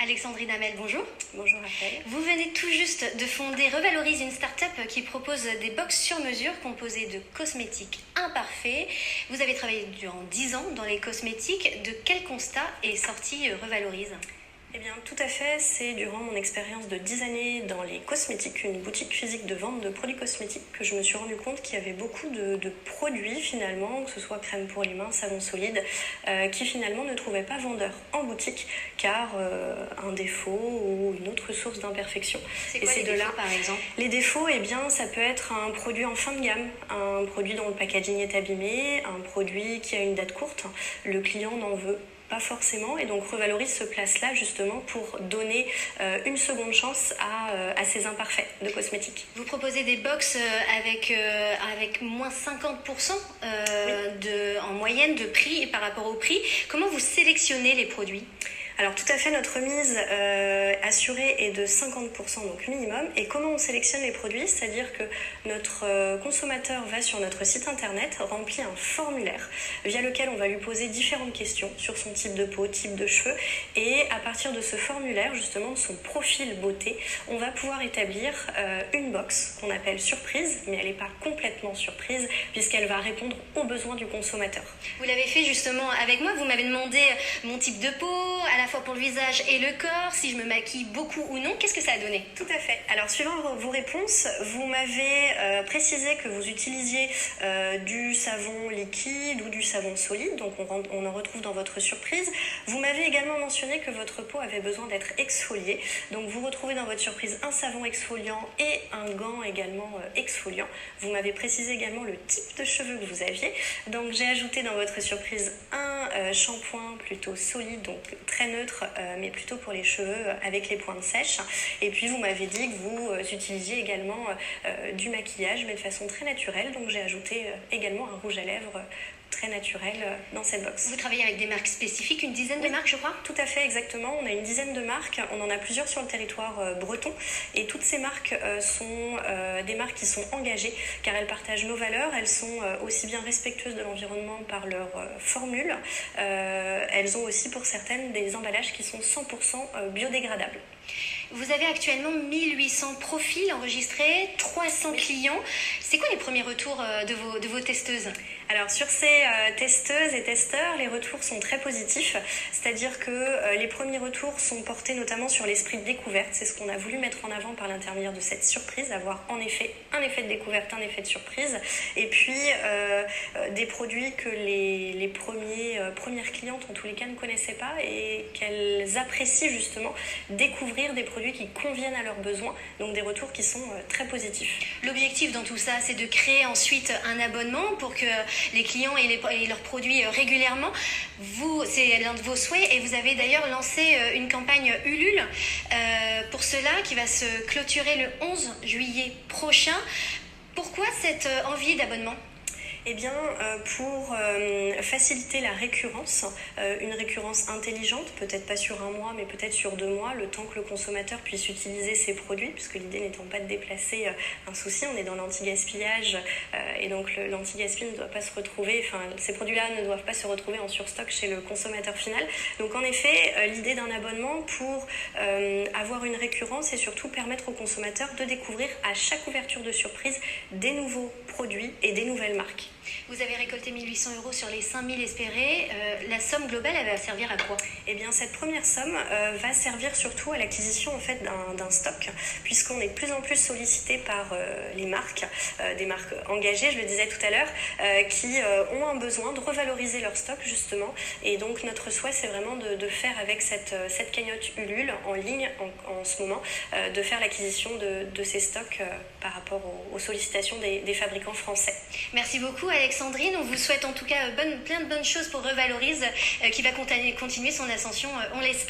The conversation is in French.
Alexandrine Hamel, bonjour. Bonjour Raphaël. Vous venez tout juste de fonder Revalorise, une start-up qui propose des box sur mesure composées de cosmétiques imparfaits. Vous avez travaillé durant 10 ans dans les cosmétiques. De quel constat est sorti Revalorise ? Eh bien, tout à fait, c'est durant mon expérience de 10 années dans les cosmétiques, une boutique physique de vente de produits cosmétiques, que je me suis rendu compte qu'il y avait beaucoup de produits finalement, que ce soit crème pour les mains, savon solide, qui finalement ne trouvaient pas vendeur en boutique, car un défaut ou une autre source d'imperfection. C'est quoi les défauts par exemple ? Les défauts, eh bien, ça peut être un produit en fin de gamme, un produit dont le packaging est abîmé, un produit qui a une date courte, le client n'en veut pas forcément, et donc Revalorise se place là justement pour donner une seconde chance à ces imparfaits de cosmétiques. Vous proposez des box avec moins 50% en moyenne de prix par rapport au prix. Comment vous sélectionnez les produits ? Alors tout à fait, notre remise assurée est de 50% donc minimum. Et comment on sélectionne les produits ? C'est-à-dire que notre consommateur va sur notre site internet, remplit un formulaire via lequel on va lui poser différentes questions sur son type de peau, type de cheveux. Et à partir de ce formulaire, justement de son profil beauté, on va pouvoir établir une box qu'on appelle surprise, mais elle n'est pas complètement surprise puisqu'elle va répondre aux besoins du consommateur. Vous l'avez fait justement avec moi, vous m'avez demandé mon type de peau, à la fois pour le visage et le corps, si je me maquille beaucoup ou non. Qu'est-ce que ça a donné ? Tout à fait. Alors, suivant vos réponses, vous m'avez précisé que vous utilisiez du savon liquide ou du savon solide, donc on en retrouve dans votre surprise. Vous m'avez également mentionné que votre peau avait besoin d'être exfoliée, donc vous retrouvez dans votre surprise un savon exfoliant et un gant également exfoliant. Vous m'avez précisé également le type de cheveux que vous aviez, donc j'ai ajouté dans votre surprise un shampoing plutôt solide, donc très neutre, mais plutôt pour les cheveux avec les pointes sèches. Et puis vous m'avez dit que vous utilisiez également du maquillage, mais de façon très naturelle, donc j'ai ajouté également un rouge à lèvres très naturel dans cette box. Vous travaillez avec des marques spécifiques, une dizaine de marques je crois ? Tout à fait, exactement. On a une dizaine de marques, on en a plusieurs sur le territoire breton, et toutes ces marques sont des marques qui sont engagées car elles partagent nos valeurs, elles sont aussi bien respectueuses de l'environnement par leurs formules, elles ont aussi pour certaines des emballages qui sont 100% biodégradables. Vous avez actuellement 1800 profils enregistrés, 300 clients. C'est quoi les premiers retours de vos testeuses ? Alors sur ces testeuses et testeurs, les retours sont très positifs, c'est-à-dire que les premiers retours sont portés notamment sur l'esprit de découverte. C'est ce qu'on a voulu mettre en avant par l'intermédiaire de cette surprise, avoir en effet un effet de découverte, un effet de surprise, et puis des produits que les premières clientes en tous les cas ne connaissaient pas et qu'elles apprécient justement découvrir des produits qui conviennent à leurs besoins, donc des retours qui sont très positifs. L'objectif dans tout ça, c'est de créer ensuite un abonnement pour que les clients aient leurs produits régulièrement. C'est l'un de vos souhaits et vous avez d'ailleurs lancé une campagne Ulule pour cela qui va se clôturer le 11 juillet prochain. Pourquoi cette envie d'abonnement ? Eh bien, pour faciliter la récurrence, une récurrence intelligente, peut-être pas sur un mois, mais peut-être sur 2 mois, le temps que le consommateur puisse utiliser ses produits, puisque l'idée n'étant pas de déplacer un souci, on est dans l'anti-gaspillage, et donc l'anti-gaspillage ne doit pas se retrouver, ces produits-là ne doivent pas se retrouver en surstock chez le consommateur final. Donc en effet, l'idée d'un abonnement pour avoir une récurrence et surtout permettre au consommateur de découvrir à chaque ouverture de surprise des nouveaux produits et des nouvelles marques. Vous avez récolté 1800 € sur les 5000 espérés. La somme globale, elle va servir à quoi ? Eh bien, cette première somme va servir surtout à l'acquisition en fait, d'un stock, puisqu'on est de plus en plus sollicité par les marques, des marques engagées, je le disais tout à l'heure, qui ont un besoin de revaloriser leur stock justement. Et donc, notre souhait, c'est vraiment de faire avec cette cagnotte Ulule en ligne en ce moment, de faire l'acquisition de ces stocks par rapport aux sollicitations des fabricants français. Merci beaucoup Alexandrine, on vous souhaite en tout cas plein de bonnes choses pour Revalorise qui va continuer son ascension, on l'espère.